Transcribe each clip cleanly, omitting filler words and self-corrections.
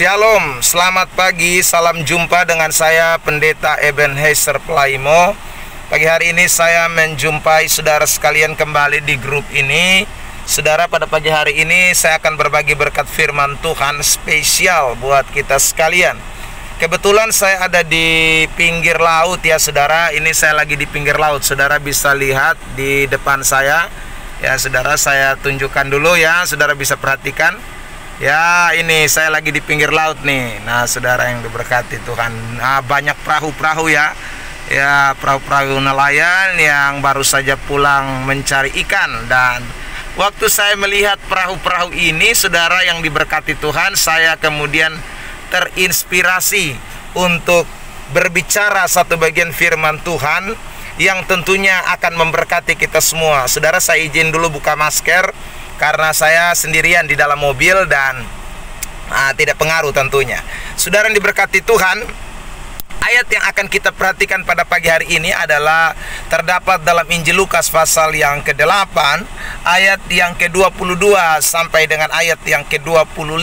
Shalom, selamat pagi, salam jumpa dengan saya Pendeta Ebenezer Pelaimo. Pagi hari ini saya menjumpai saudara sekalian kembali di grup ini. Saudara, pada pagi hari ini saya akan berbagi berkat firman Tuhan spesial buat kita sekalian. Kebetulan saya ada di pinggir laut ya saudara. Ini saya lagi di pinggir laut. Saudara bisa lihat di depan saya. Ya saudara, saya tunjukkan dulu ya, saudara bisa perhatikan. Ya, ini saya lagi di pinggir laut nih. Nah, saudara yang diberkati Tuhan, banyak perahu-perahu ya. Ya, perahu-perahu nelayan yang baru saja pulang mencari ikan. Dan waktu saya melihat perahu-perahu ini, saudara yang diberkati Tuhan, saya kemudian terinspirasi untuk berbicara satu bagian firman Tuhan yang tentunya akan memberkati kita semua. Saudara, saya izin dulu buka masker karena saya sendirian di dalam mobil dan tidak pengaruh tentunya. Saudara yang diberkati Tuhan, ayat yang akan kita perhatikan pada pagi hari ini adalah terdapat dalam Injil Lukas pasal yang ke-8, ayat yang ke-22 sampai dengan ayat yang ke-25.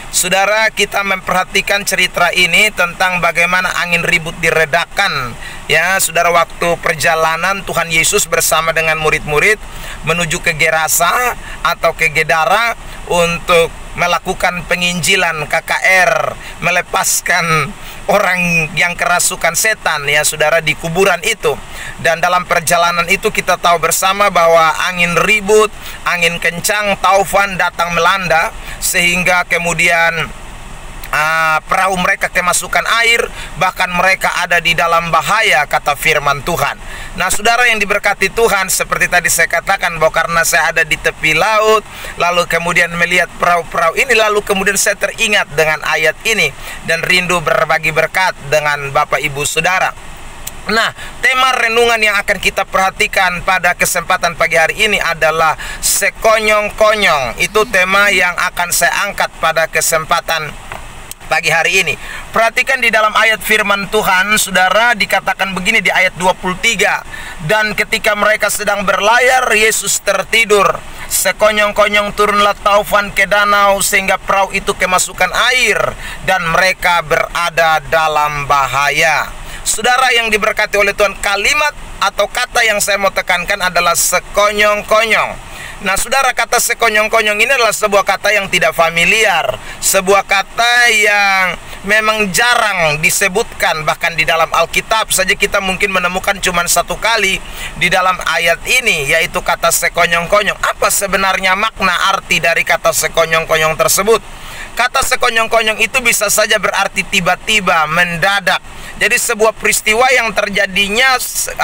Saudara, kita memperhatikan cerita ini tentang bagaimana angin ribut diredakan. Ya, saudara, waktu perjalanan Tuhan Yesus bersama dengan murid-murid menuju ke Gerasa atau ke Gedara untuk melakukan penginjilan KKR, melepaskan orang yang kerasukan setan ya saudara di kuburan itu. Dan dalam perjalanan itu kita tahu bersama bahwa angin ribut, angin kencang, taufan datang melanda sehingga kemudian perahu mereka kemasukan air, bahkan mereka ada di dalam bahaya, kata firman Tuhan. Nah saudara yang diberkati Tuhan, seperti tadi saya katakan bahwa karena saya ada di tepi laut, lalu kemudian melihat perahu-perahu ini, lalu kemudian saya teringat dengan ayat ini dan rindu berbagi berkat dengan Bapak Ibu Saudara. Nah, tema renungan yang akan kita perhatikan pada kesempatan pagi hari ini adalah sekonyong-konyong. Itu tema yang akan saya angkat pada kesempatan pagi hari ini. Perhatikan di dalam ayat firman Tuhan, saudara, dikatakan begini di ayat 23. Dan ketika mereka sedang berlayar, Yesus tertidur. Sekonyong-konyong turunlah taufan ke danau sehingga perahu itu kemasukan air dan mereka berada dalam bahaya. Saudara yang diberkati oleh Tuhan, kalimat atau kata yang saya mau tekankan adalah sekonyong-konyong. Nah saudara, kata sekonyong-konyong ini adalah sebuah kata yang tidak familiar, sebuah kata yang memang jarang disebutkan. Bahkan di dalam Alkitab saja kita mungkin menemukan cuma satu kali di dalam ayat ini, yaitu kata sekonyong-konyong. Apa sebenarnya makna arti dari kata sekonyong-konyong tersebut? Kata sekonyong-konyong itu bisa saja berarti tiba-tiba, mendadak. Jadi sebuah peristiwa yang terjadinya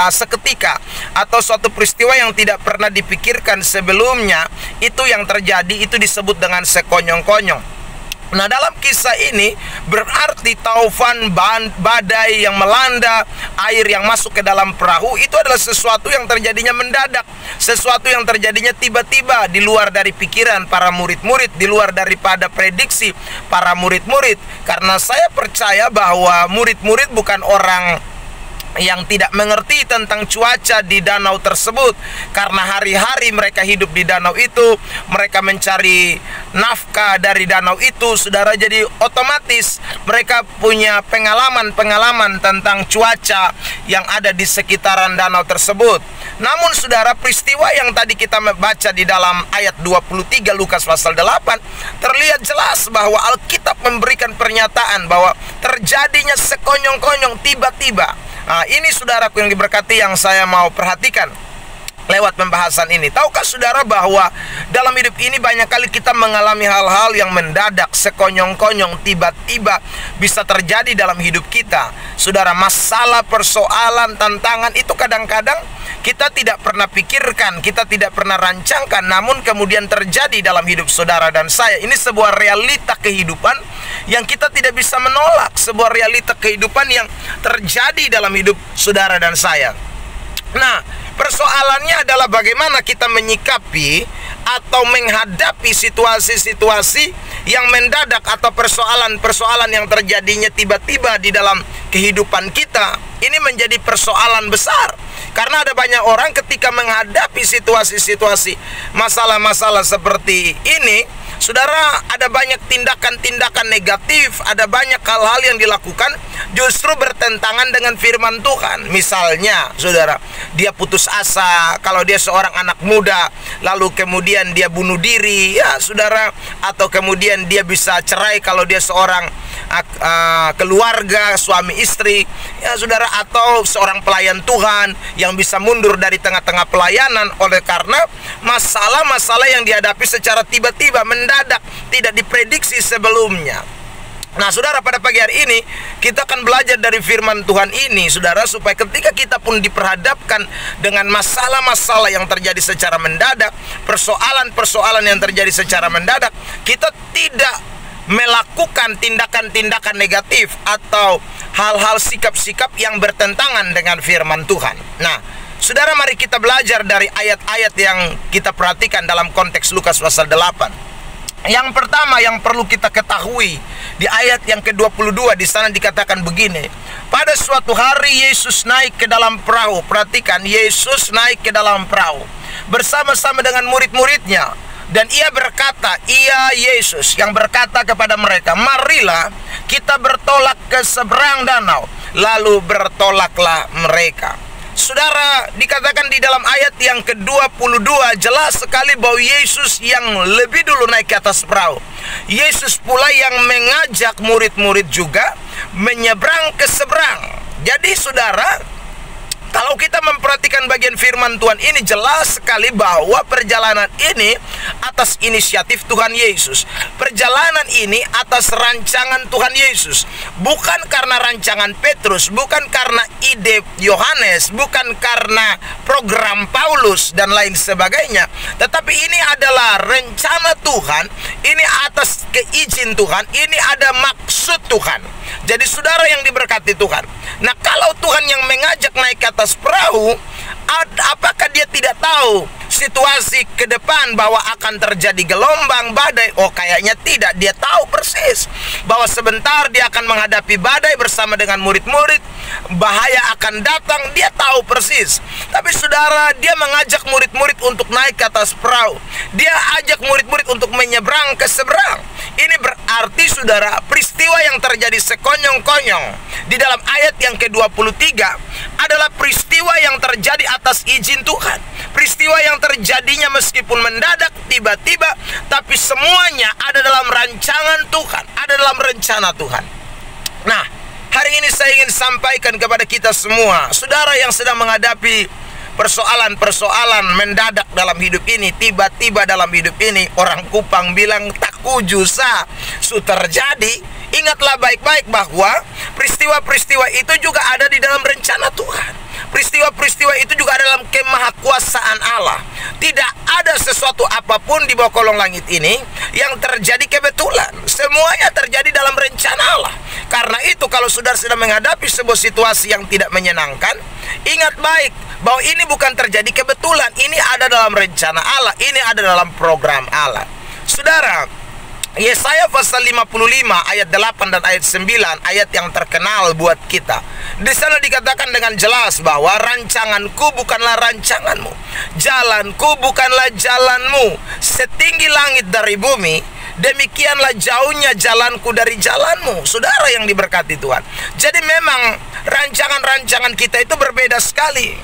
seketika, atau suatu peristiwa yang tidak pernah dipikirkan sebelumnya, itu yang terjadi, itu disebut dengan sekonyong-konyong. Nah dalam kisah ini berarti taufan, badai yang melanda, air yang masuk ke dalam perahu, itu adalah sesuatu yang terjadinya mendadak, sesuatu yang terjadinya tiba-tiba, di luar dari pikiran para murid-murid, di luar daripada prediksi para murid-murid. Karena saya percaya bahwa murid-murid bukan orang yang tidak mengerti tentang cuaca di danau tersebut, karena hari-hari mereka hidup di danau itu, mereka mencari nafkah dari danau itu, saudara. Jadi otomatis mereka punya pengalaman-pengalaman tentang cuaca yang ada di sekitaran danau tersebut. Namun saudara, peristiwa yang tadi kita baca di dalam ayat 23 Lukas pasal 8, terlihat jelas bahwa Alkitab memberikan pernyataan bahwa terjadinya sekonyong-konyong, tiba-tiba. Nah, ini saudaraku yang diberkati yang saya mau perhatikan lewat pembahasan ini. Tahukah saudara bahwa dalam hidup ini banyak kali kita mengalami hal-hal yang mendadak, sekonyong-konyong, tiba-tiba bisa terjadi dalam hidup kita. Saudara, masalah, persoalan, tantangan itu kadang-kadang kita tidak pernah pikirkan, kita tidak pernah rancangkan, namun kemudian terjadi dalam hidup saudara dan saya. Ini sebuah realita kehidupan yang kita tidak bisa menolak, sebuah realita kehidupan yang terjadi dalam hidup saudara dan saya. Nah, persoalannya adalah bagaimana kita menyikapi atau menghadapi situasi-situasi yang mendadak atau persoalan-persoalan yang terjadinya tiba-tiba di dalam kehidupan kita. Ini menjadi persoalan besar. Karena ada banyak orang ketika menghadapi situasi-situasi, masalah-masalah seperti ini, saudara, ada banyak tindakan-tindakan negatif, ada banyak hal-hal yang dilakukan justru bertentangan dengan firman Tuhan. Misalnya, saudara, dia putus asa kalau dia seorang anak muda, lalu kemudian dia bunuh diri, ya saudara, atau kemudian dia bisa cerai kalau dia seorang keluarga, suami istri, ya saudara, atau seorang pelayan Tuhan yang bisa mundur dari tengah-tengah pelayanan oleh karena masalah-masalah yang dihadapi secara tiba-tiba, mendadak, tidak diprediksi sebelumnya. Nah, saudara, pada pagi hari ini kita akan belajar dari firman Tuhan ini, saudara, supaya ketika kita pun diperhadapkan dengan masalah-masalah yang terjadi secara mendadak, persoalan-persoalan yang terjadi secara mendadak, kita tidak melakukan tindakan-tindakan negatif atau hal-hal sikap-sikap yang bertentangan dengan firman Tuhan. Nah, saudara, mari kita belajar dari ayat-ayat yang kita perhatikan dalam konteks Lukas pasal 8. Yang pertama yang perlu kita ketahui di ayat yang ke-22, di sana dikatakan begini. Pada suatu hari Yesus naik ke dalam perahu. Perhatikan, Yesus naik ke dalam perahu bersama-sama dengan murid-muridnya. Dan ia berkata, Yesus yang berkata kepada mereka, marilah kita bertolak ke seberang danau. Lalu bertolaklah mereka. Saudara, dikatakan di dalam ayat yang ke-22 jelas sekali bahwa Yesus yang lebih dulu naik ke atas perahu. Yesus pula yang mengajak murid-murid juga menyeberang ke seberang. Jadi saudara, kalau kita memperhatikan bagian firman Tuhan ini, jelas sekali bahwa perjalanan ini atas inisiatif Tuhan Yesus. Perjalanan ini atas rancangan Tuhan Yesus. Bukan karena rancangan Petrus, bukan karena ide Yohanes, bukan karena program Paulus dan lain sebagainya. Tetapi ini adalah rencana Tuhan, ini atas keizin Tuhan, ini ada maksud Tuhan. Jadi saudara yang diberkati Tuhan, nah kalau Tuhan yang mengajak naik ke atas perahu, apakah dia tidak tahu situasi ke depan bahwa akan terjadi gelombang, badai? Oh, kayaknya tidak. Dia tahu persis bahwa sebentar dia akan menghadapi badai bersama dengan murid-murid, bahaya akan datang, dia tahu persis. Tapi saudara, dia mengajak murid-murid untuk naik ke atas perahu. Dia ajak murid-murid untuk menyeberang ke seberang. Ini berarti saudara, peristiwa yang terjadi sekonyong-konyong di dalam ayat yang ke-23 adalah peristiwa yang terjadi atas izin Tuhan. Peristiwa yang terjadinya meskipun mendadak, tiba-tiba, tapi semuanya ada dalam rancangan Tuhan, ada dalam rencana Tuhan. Nah, hari ini saya ingin sampaikan kepada kita semua, saudara yang sedang menghadapi persoalan-persoalan mendadak dalam hidup ini, tiba-tiba dalam hidup ini, orang Kupang bilang takujusa su terjadi. Ingatlah baik-baik bahwa peristiwa-peristiwa itu juga ada di dalam rencana Tuhan. Peristiwa-peristiwa itu juga dalam kemahakuasaan Allah. Tidak ada sesuatu apapun di bawah kolong langit ini yang terjadi kebetulan. Semuanya terjadi dalam rencana Allah. Karena itu kalau saudara sedang menghadapi sebuah situasi yang tidak menyenangkan, ingat baik bahwa ini bukan terjadi kebetulan. Ini ada dalam rencana Allah. Ini ada dalam program Allah. Saudara, Yesaya pasal 55 ayat 8 dan ayat 9, ayat yang terkenal buat kita. Di sana dikatakan dengan jelas bahwa rancanganku bukanlah rancanganmu, jalanku bukanlah jalanmu. Setinggi langit dari bumi, demikianlah jauhnya jalanku dari jalanmu. Saudara yang diberkati Tuhan. Jadi memang rancangan-rancangan kita itu berbeda sekali.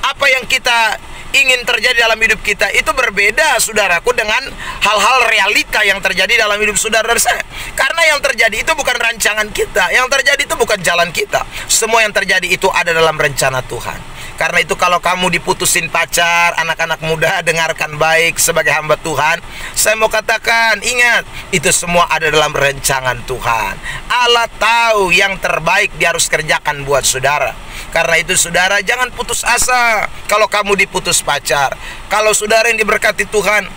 Apa yang kita ingin terjadi dalam hidup kita itu berbeda, saudaraku, dengan hal-hal realita yang terjadi dalam hidup saudara dan saya. Karena yang terjadi itu bukan rancangan kita, yang terjadi itu bukan jalan kita. Semua yang terjadi itu ada dalam rencana Tuhan. Karena itu kalau kamu diputusin pacar, anak-anak muda, dengarkan baik sebagai hamba Tuhan. Saya mau katakan, ingat, itu semua ada dalam rancangan Tuhan. Allah tahu yang terbaik dia harus kerjakan buat saudara. Karena itu saudara, jangan putus asa kalau kamu diputus pacar. Kalau saudara yang diberkati Tuhan,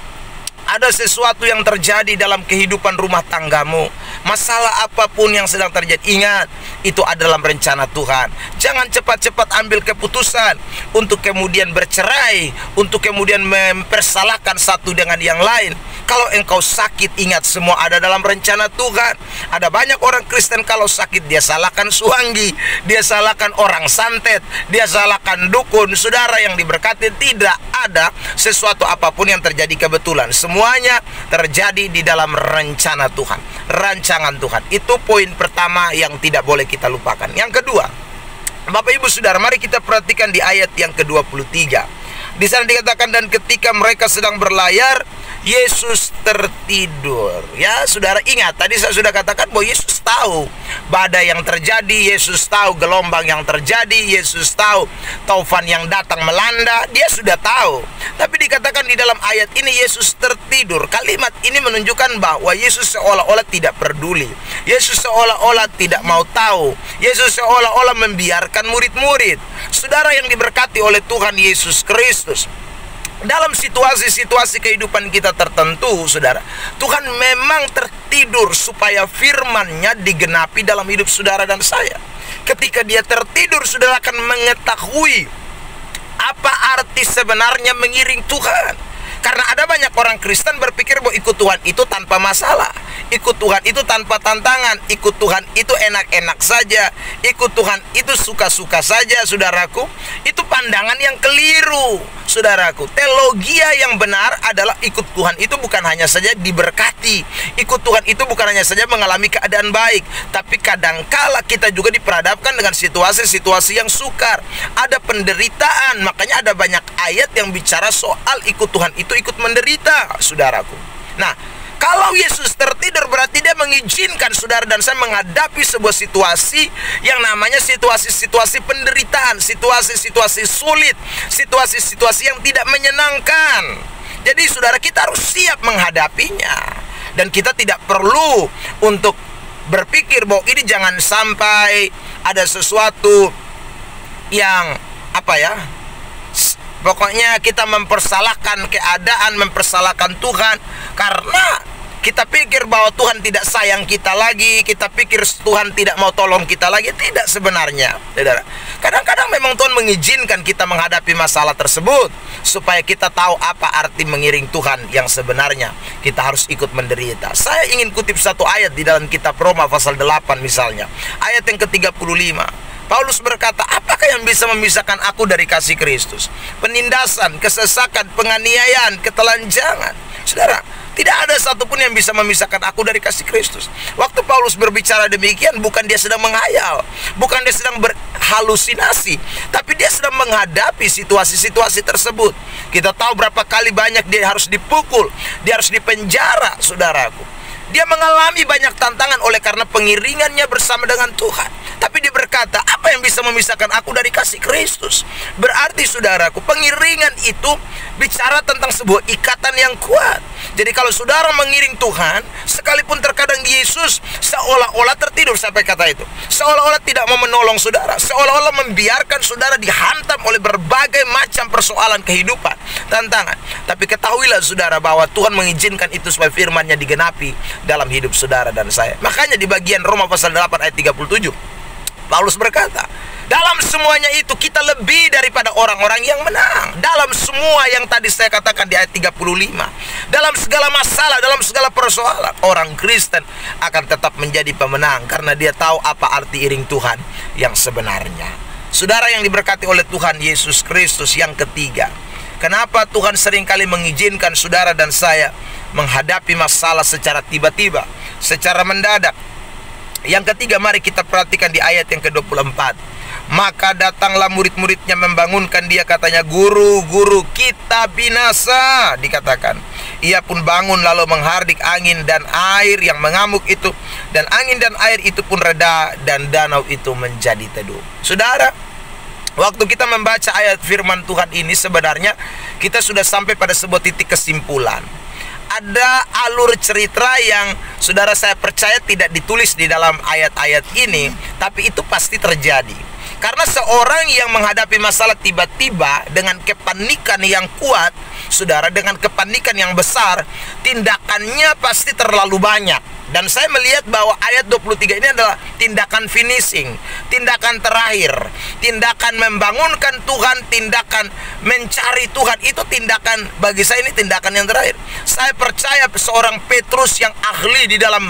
ada sesuatu yang terjadi dalam kehidupan rumah tanggamu, Masalah apapun yang sedang terjadi, ingat, itu adalah rencana Tuhan. Jangan cepat-cepat ambil keputusan untuk kemudian bercerai, untuk kemudian mempersalahkan satu dengan yang lain. Kalau engkau sakit, ingat, semua ada dalam rencana Tuhan. Ada banyak orang Kristen kalau sakit, dia salahkan suanggi, dia salahkan orang santet, dia salahkan dukun. Saudara yang diberkati, tidak ada sesuatu apapun yang terjadi kebetulan. Semuanya terjadi di dalam rencana Tuhan, rancangan Tuhan. Itu poin pertama yang tidak boleh kita lupakan. Yang kedua, Bapak Ibu Saudara, mari kita perhatikan di ayat yang ke-23. Di sana dikatakan, dan ketika mereka sedang berlayar, Yesus tertidur. Ya, saudara ingat, tadi saya sudah katakan bahwa Yesus tahu badai yang terjadi, Yesus tahu gelombang yang terjadi, Yesus tahu taufan yang datang melanda, dia sudah tahu. Tapi dikatakan di dalam ayat ini Yesus tertidur. Kalimat ini menunjukkan bahwa Yesus seolah-olah tidak peduli. Yesus seolah-olah tidak mau tahu. Yesus seolah-olah membiarkan murid-murid. Saudara yang diberkati oleh Tuhan Yesus Kristus, dalam situasi-situasi kehidupan kita tertentu, saudara, Tuhan memang tertidur supaya firman-Nya digenapi dalam hidup saudara dan saya. Ketika dia tertidur, saudara akan mengetahui apa arti sebenarnya mengiring Tuhan. Karena ada banyak orang Kristen berpikir bahwa ikut Tuhan itu tanpa masalah, ikut Tuhan itu tanpa tantangan, ikut Tuhan itu enak-enak saja, ikut Tuhan itu suka-suka saja. Saudaraku, itu pandangan yang keliru. Saudaraku, teologia yang benar adalah ikut Tuhan itu bukan hanya saja diberkati, ikut Tuhan itu bukan hanya saja mengalami keadaan baik, tapi kadangkala kita juga diperhadapkan dengan situasi-situasi yang sukar, ada penderitaan. Makanya ada banyak ayat yang bicara soal ikut Tuhan itu ikut menderita, saudaraku. Nah, kalau Yesus tertidur berarti dia mengizinkan saudara dan saya menghadapi sebuah situasi yang namanya situasi-situasi penderitaan, situasi-situasi sulit, situasi-situasi yang tidak menyenangkan. Jadi saudara, kita harus siap menghadapinya. Dan kita tidak perlu untuk berpikir bahwa ini jangan sampai ada sesuatu yang pokoknya kita mempersalahkan keadaan, mempersalahkan Tuhan karena kita pikir bahwa Tuhan tidak sayang kita lagi, kita pikir Tuhan tidak mau tolong kita lagi. Tidak sebenarnya, saudara. Kadang-kadang memang Tuhan mengizinkan kita menghadapi masalah tersebut supaya kita tahu apa arti mengiring Tuhan yang sebenarnya. Kita harus ikut menderita. Saya ingin kutip satu ayat di dalam kitab Roma pasal 8 misalnya, ayat yang ke-35. Paulus berkata, apakah yang bisa memisahkan aku dari kasih Kristus? Penindasan, kesesakan, penganiayaan, ketelanjangan. Saudara, tidak ada satupun yang bisa memisahkan aku dari kasih Kristus. Waktu Paulus berbicara demikian, bukan dia sedang menghayal, bukan dia sedang berhalusinasi, tapi dia sedang menghadapi situasi-situasi tersebut. Kita tahu berapa kali banyak dia harus dipukul, dia harus dipenjara, saudaraku. Dia mengalami banyak tantangan oleh karena pengiringannya bersama dengan Tuhan. Tapi dia berkata, apa yang bisa memisahkan aku dari kasih Kristus? Berarti saudaraku, pengiringan itu bicara tentang sebuah ikatan yang kuat. Jadi kalau saudara mengiring Tuhan, sekalipun terkadang Yesus seolah-olah tertidur, sampai kata itu, seolah-olah tidak mau menolong saudara, seolah-olah membiarkan saudara dihantam oleh berbagai macam persoalan kehidupan, tantangan. Tapi ketahuilah saudara bahwa Tuhan mengizinkan itu supaya firman-Nya digenapi dalam hidup saudara dan saya. Makanya di bagian Roma pasal 8 ayat 37, Paulus berkata, dalam semuanya itu kita lebih daripada orang-orang yang menang. Dalam semua yang tadi saya katakan di ayat 35, dalam segala masalah, dalam segala persoalan, orang Kristen akan tetap menjadi pemenang karena dia tahu apa arti iring Tuhan yang sebenarnya. Saudara yang diberkati oleh Tuhan Yesus Kristus, yang ketiga, kenapa Tuhan seringkali mengizinkan saudara dan saya menghadapi masalah secara tiba-tiba, secara mendadak? Yang ketiga, mari kita perhatikan di ayat yang ke-24. Maka datanglah murid-muridnya membangunkan dia, katanya, Guru, Guru, kita binasa. Dikatakan, ia pun bangun lalu menghardik angin dan air yang mengamuk itu, dan angin dan air itu pun reda, dan danau itu menjadi teduh. Saudara, waktu kita membaca ayat firman Tuhan ini, sebenarnya kita sudah sampai pada sebuah titik kesimpulan. Ada alur cerita yang saudara saya percaya tidak ditulis di dalam ayat-ayat ini, tapi itu pasti terjadi. Karena seorang yang menghadapi masalah tiba-tiba dengan kepanikan yang kuat, saudara, dengan kepanikan yang besar, tindakannya pasti terlalu banyak. Dan saya melihat bahwa ayat 23 ini adalah tindakan finishing, tindakan terakhir, tindakan membangunkan Tuhan, tindakan mencari Tuhan. Itu tindakan, bagi saya ini tindakan yang terakhir. Saya percaya seorang Petrus yang ahli di dalam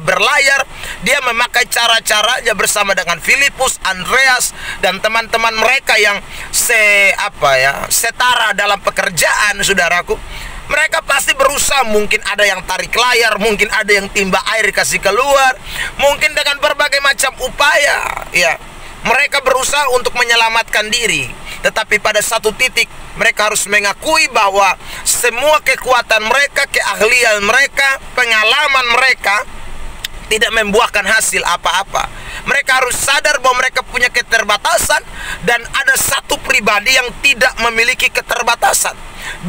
berlayar, dia memakai cara-caranya bersama dengan Filipus, Andreas, dan teman-teman mereka yang setara dalam pekerjaan, saudaraku. Mereka pasti berusaha, mungkin ada yang tarik layar, mungkin ada yang timba air kasih keluar, mungkin dengan berbagai macam upaya, ya. Mereka berusaha untuk menyelamatkan diri. Tetapi pada satu titik mereka harus mengakui bahwa semua kekuatan mereka, keahlian mereka, pengalaman mereka tidak membuahkan hasil apa-apa. Mereka harus sadar bahwa mereka punya keterbatasan, dan ada satu pribadi yang tidak memiliki keterbatasan.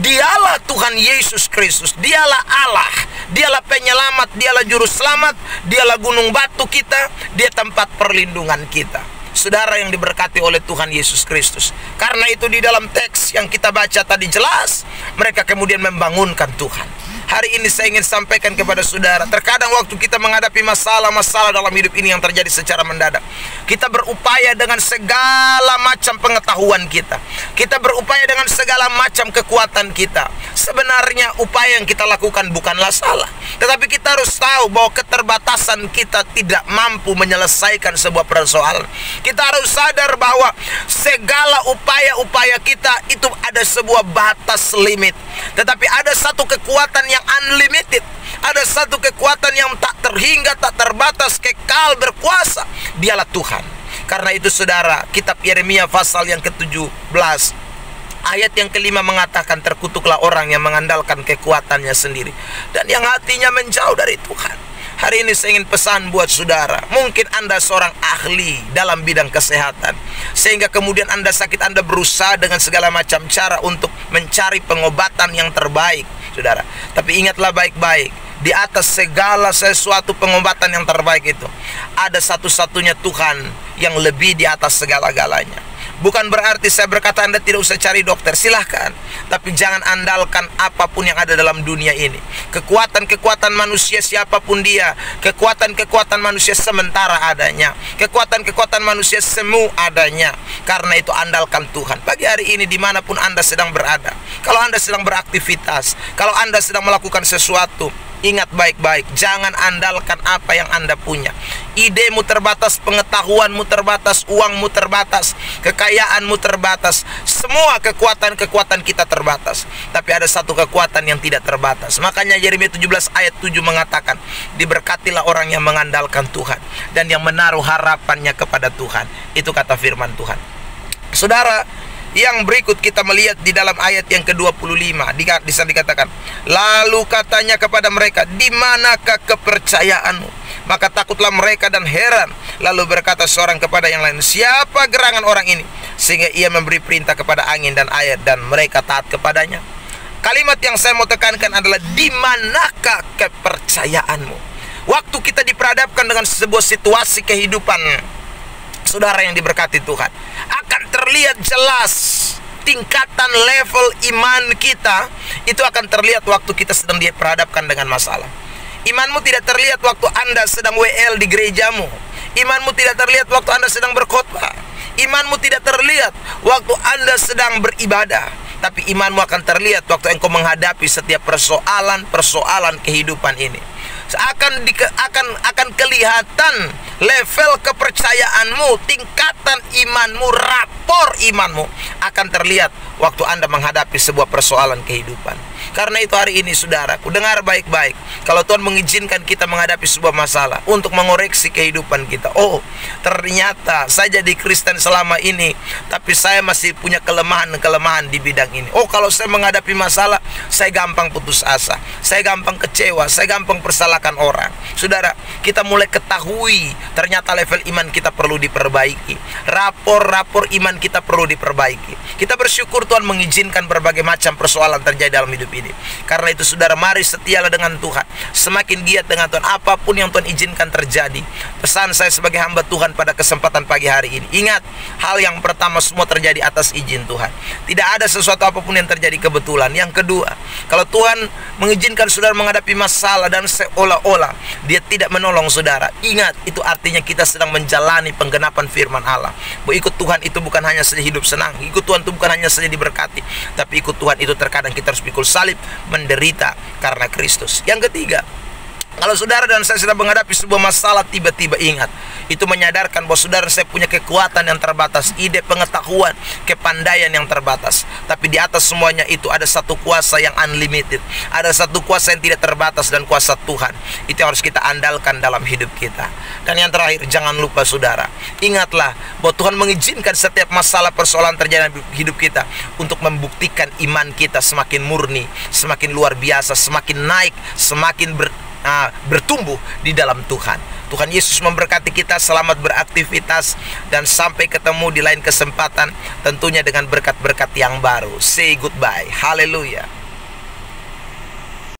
Dialah Tuhan Yesus Kristus. Dialah Allah. Dialah penyelamat. Dialah juru selamat. Dialah gunung batu kita. Dia tempat perlindungan kita. Saudara yang diberkati oleh Tuhan Yesus Kristus. Karena itu di dalam teks yang kita baca tadi jelas, mereka kemudian membangunkan Tuhan. Hari ini saya ingin sampaikan kepada saudara, terkadang waktu kita menghadapi masalah-masalah dalam hidup ini yang terjadi secara mendadak, kita berupaya dengan segala macam pengetahuan kita, kita berupaya dengan segala macam kekuatan kita. Sebenarnya upaya yang kita lakukan bukanlah salah, tetapi kita harus tahu bahwa keterbatasan kita tidak mampu menyelesaikan sebuah persoalan. Kita harus sadar bahwa segala upaya-upaya kita itu ada sebuah batas limit, tetapi ada satu kekuatan yang unlimited. Ada satu kekuatan yang tak terhingga, tak terbatas, kekal, berkuasa. Dialah Tuhan. Karena itu saudara, kitab Yeremia pasal yang ke-17 ayat yang ke-5 mengatakan, terkutuklah orang yang mengandalkan kekuatannya sendiri dan yang hatinya menjauh dari Tuhan. Hari ini saya ingin pesan buat saudara. Mungkin Anda seorang ahli dalam bidang kesehatan, sehingga kemudian Anda sakit, Anda berusaha dengan segala macam cara untuk mencari pengobatan yang terbaik, saudara. Tapi ingatlah baik-baik, di atas segala sesuatu pengobatan yang terbaik itu, ada satu-satunya Tuhan yang lebih di atas segala-galanya. Bukan berarti saya berkata Anda tidak usah cari dokter, silahkan. Tapi jangan andalkan apapun yang ada dalam dunia ini. Kekuatan-kekuatan manusia siapapun dia, kekuatan-kekuatan manusia sementara adanya, kekuatan-kekuatan manusia semu adanya. Karena itu andalkan Tuhan. Pagi hari ini dimanapun Anda sedang berada, kalau Anda sedang beraktivitas, kalau Anda sedang melakukan sesuatu, ingat baik-baik, jangan andalkan apa yang Anda punya. Idemu terbatas, pengetahuanmu terbatas, uangmu terbatas, kekayaanmu terbatas. Semua kekuatan-kekuatan kita terbatas. Tapi ada satu kekuatan yang tidak terbatas. Makanya Yeremia 17 ayat 7 mengatakan, diberkatilah orang yang mengandalkan Tuhan dan yang menaruh harapannya kepada Tuhan. Itu kata firman Tuhan. Saudara, yang berikut kita melihat di dalam ayat yang ke-25, di sana dikatakan, lalu katanya kepada mereka, di manakah kepercayaanmu? Maka takutlah mereka dan heran. Lalu berkata seorang kepada yang lain, siapa gerangan orang ini sehingga ia memberi perintah kepada angin dan air dan mereka taat kepadanya? Kalimat yang saya mau tekankan adalah, di manakah kepercayaanmu? Waktu kita diperhadapkan dengan sebuah situasi kehidupan, saudara yang diberkati Tuhan, akan terlihat jelas tingkatan level iman kita. Itu akan terlihat waktu kita sedang diperhadapkan dengan masalah. Imanmu tidak terlihat waktu Anda sedang WL di gerejamu. Imanmu tidak terlihat waktu Anda sedang berkhotbah. Imanmu tidak terlihat waktu Anda sedang beribadah. Tapi imanmu akan terlihat waktu engkau menghadapi setiap persoalan kehidupan ini. Akan kelihatan level kepercayaanmu, tingkatan imanmu, rapor imanmu akan terlihat waktu Anda menghadapi sebuah persoalan kehidupan. Karena itu hari ini saudaraku, dengar baik-baik. Kalau Tuhan mengizinkan kita menghadapi sebuah masalah untuk mengoreksi kehidupan kita, oh ternyata saya jadi Kristen selama ini, tapi saya masih punya kelemahan-kelemahan di bidang ini. Oh, kalau saya menghadapi masalah, saya gampang putus asa, saya gampang kecewa, saya gampang persalahkan orang. Saudara, kita mulai ketahui ternyata level iman kita perlu diperbaiki, rapor iman kita perlu diperbaiki. Kita bersyukur Tuhan mengizinkan berbagai macam persoalan terjadi dalam hidup ini. Karena itu saudara, mari setialah dengan Tuhan. semakin giat dengan Tuhan. Apapun yang Tuhan izinkan terjadi. Pesan saya sebagai hamba Tuhan pada kesempatan pagi hari ini, ingat, hal yang pertama semua terjadi atas izin Tuhan. Tidak ada sesuatu apapun yang terjadi kebetulan. Yang kedua, kalau Tuhan mengizinkan saudara menghadapi masalah dan seolah-olah Dia tidak menolong saudara, ingat, itu artinya kita sedang menjalani penggenapan firman Allah. Ikut Tuhan itu bukan hanya saja hidup senang, ikut Tuhan itu bukan hanya saja diberkati, tapi ikut Tuhan itu terkadang kita harus pikul salib, menderita karena Kristus. Yang ketiga, kalau saudara dan saya sedang menghadapi sebuah masalah, tiba-tiba ingat, itu menyadarkan bahwa saudara dan saya punya kekuatan yang terbatas, ide, pengetahuan, kepandaian yang terbatas. Tapi di atas semuanya itu ada satu kuasa yang unlimited, ada satu kuasa yang tidak terbatas, dan kuasa Tuhan. Itu yang harus kita andalkan dalam hidup kita. Dan yang terakhir, jangan lupa saudara, ingatlah bahwa Tuhan mengizinkan setiap masalah persoalan terjadi dalam hidup kita untuk membuktikan iman kita semakin murni, semakin luar biasa, semakin naik, semakin bertumbuh di dalam Tuhan. Tuhan Yesus memberkati kita. Selamat beraktivitas dan sampai ketemu di lain kesempatan, tentunya dengan berkat-berkat yang baru. Say goodbye. Haleluya.